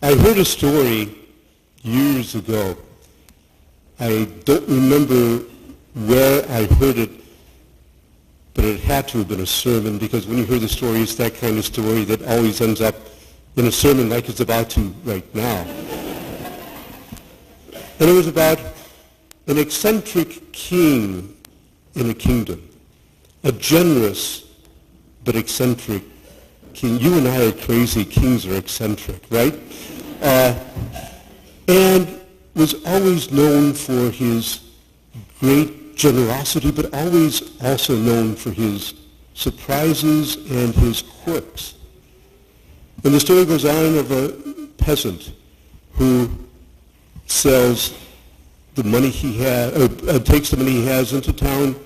I heard a story years ago. I don't remember where I heard it, but it had to have been a sermon, because when you hear the story, it's that kind of story that always ends up in a sermon like it's about to right now. And it was about an eccentric king in a kingdom, a generous but eccentric king. You and I are crazy. Kings are eccentric, right? And was always known for his great generosity, but always also known for his surprises and his quirks. And the story goes on of a peasant who sells the money he has, takes the money he has into town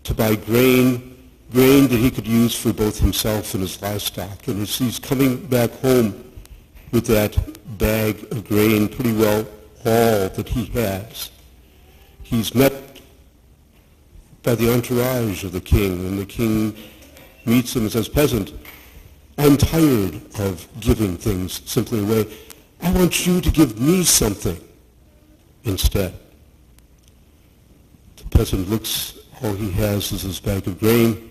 to buy grain that he could use for both himself and his livestock. And as he's coming back home with that bag of grain, pretty well all that he has, he's met by the entourage of the king, and the king meets him and says, "Peasant, I'm tired of giving things simply away. I want you to give me something instead." The peasant looks, all he has is his bag of grain.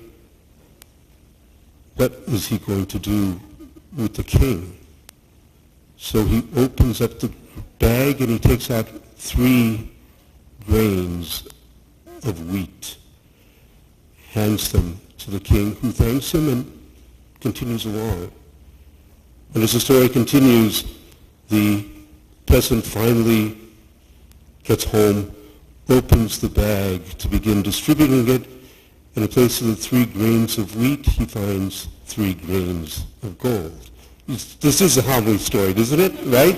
What is he going to do with the king? So he opens up the bag and he takes out 3 grains of wheat, hands them to the king, who thanks him and continues along. And as the story continues, the peasant finally gets home, opens the bag to begin distributing it. In place of the 3 grains of wheat, he finds 3 grains of gold. This is a homily story, isn't it? Right?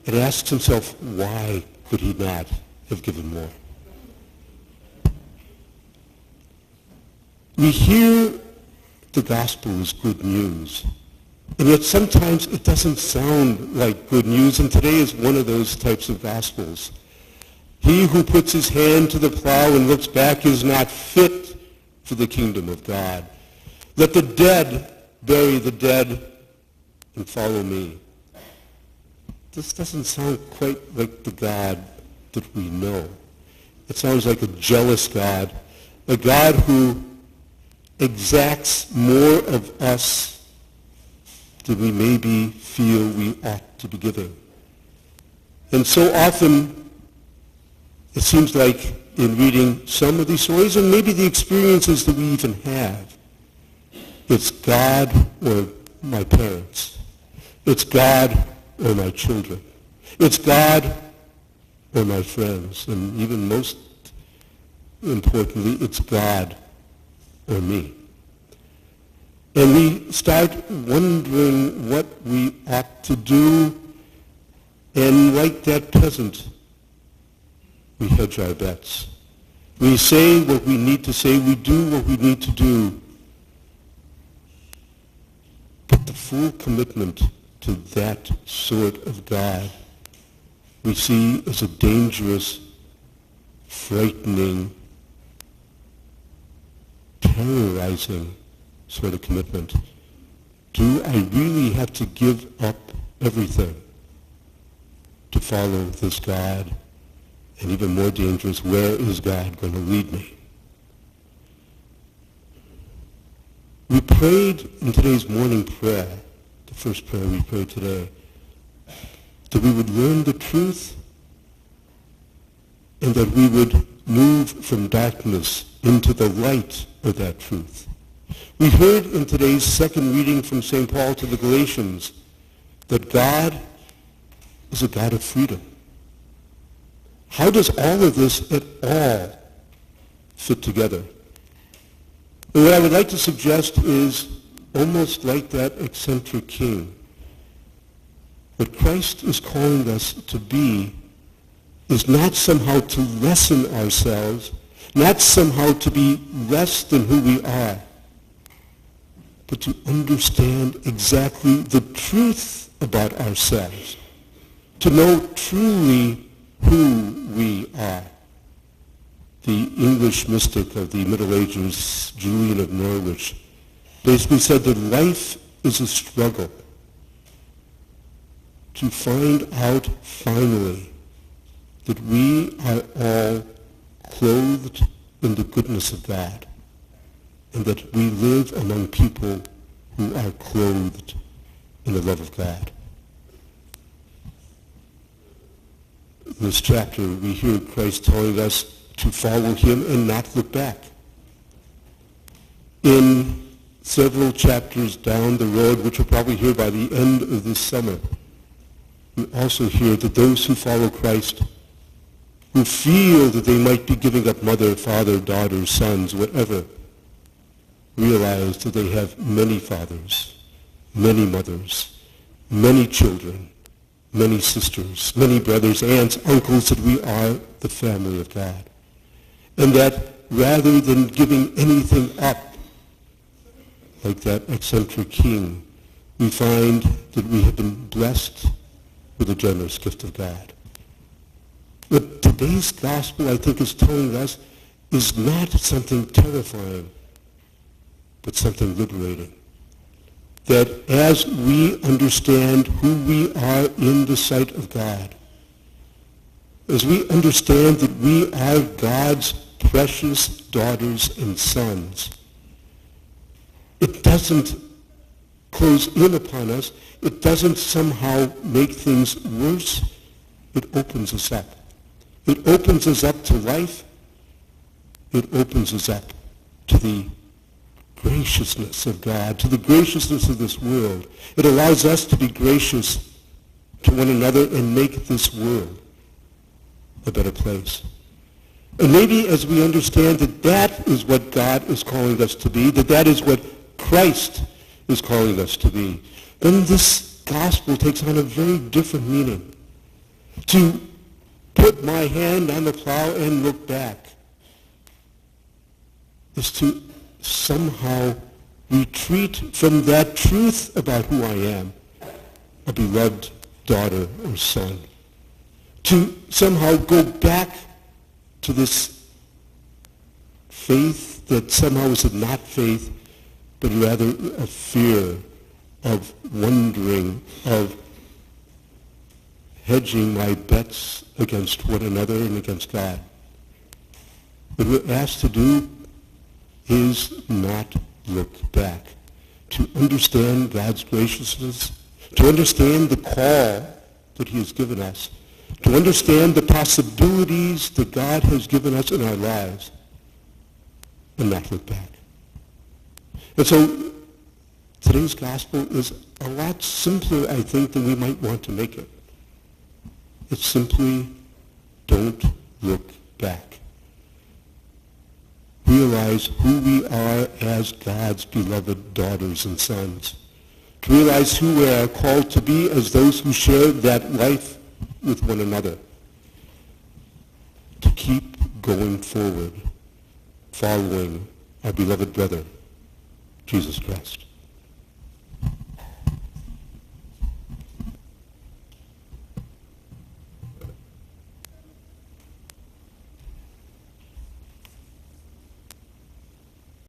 And asks himself, why could he not have given more? We hear the gospel as good news, and yet sometimes it doesn't sound like good news, and today is one of those types of gospels. He who puts his hand to the plow and looks back is not fit for the kingdom of God. Let the dead bury the dead and follow me. This doesn't sound quite like the God that we know. It sounds like a jealous God, a God who exacts more of us than we maybe feel we ought to be giving. And so often, it seems like in reading some of these stories, and maybe the experiences that we even have, it's God or my parents. It's God or my children. It's God or my friends. And even most importantly, it's God or me. And we start wondering what we ought to do, and like that peasant, we hedge our bets. We say what we need to say, we do what we need to do, but the full commitment to that sort of God we see as a dangerous, frightening, terrorizing sort of commitment. Do I really have to give up everything to follow this God? And even more dangerous, where is God going to lead me? We prayed in today's morning prayer, the first prayer we prayed today, that we would learn the truth and that we would move from darkness into the light of that truth. We heard in today's second reading from St. Paul to the Galatians that God is a God of freedom. How does all of this at all fit together? And what I would like to suggest is almost like that eccentric king. What Christ is calling us to be is not somehow to lessen ourselves, not somehow to be less than who we are, but to understand exactly the truth about ourselves, to know truly who we are. The English mystic of the Middle Ages, Julian of Norwich, basically said that life is a struggle to find out finally that we are all clothed in the goodness of God, and that we live among people who are clothed in the love of God. In this chapter, we hear Christ telling us to follow him and not look back. In several chapters down the road, which we'll probably hear by the end of this summer, we also hear that those who follow Christ, who feel that they might be giving up mother, father, daughter, sons, whatever, realize that they have many fathers, many mothers, many children, many sisters, many brothers, aunts, uncles, that we are the family of God. And that rather than giving anything up, like that eccentric king, we find that we have been blessed with a generous gift of God. What today's gospel, I think, is telling us is not something terrifying, but something liberating. That as we understand who we are in the sight of God, as we understand that we are God's precious daughters and sons, it doesn't close in upon us. It doesn't somehow make things worse. It opens us up. It opens us up to life. It opens us up to the graciousness of God, to the graciousness of this world. It allows us to be gracious to one another and make this world a better place. And maybe as we understand that that is what God is calling us to be, that that is what Christ is calling us to be, then this gospel takes on a very different meaning. To put my hand on the plow and look back is to somehow retreat from that truth about who I am, a beloved daughter or son. To somehow go back to this faith that somehow is not faith, but rather a fear of wondering, of hedging my bets against one another and against God. What we're asked to do is not look back, to understand God's graciousness, to understand the call that he has given us, to understand the possibilities that God has given us in our lives, and not look back. And so today's gospel is a lot simpler, I think, than we might want to make it. It's simply, don't look back. Realize who we are as God's beloved daughters and sons. To realize who we are called to be as those who share that life with one another. To keep going forward, following our beloved brother, Jesus Christ.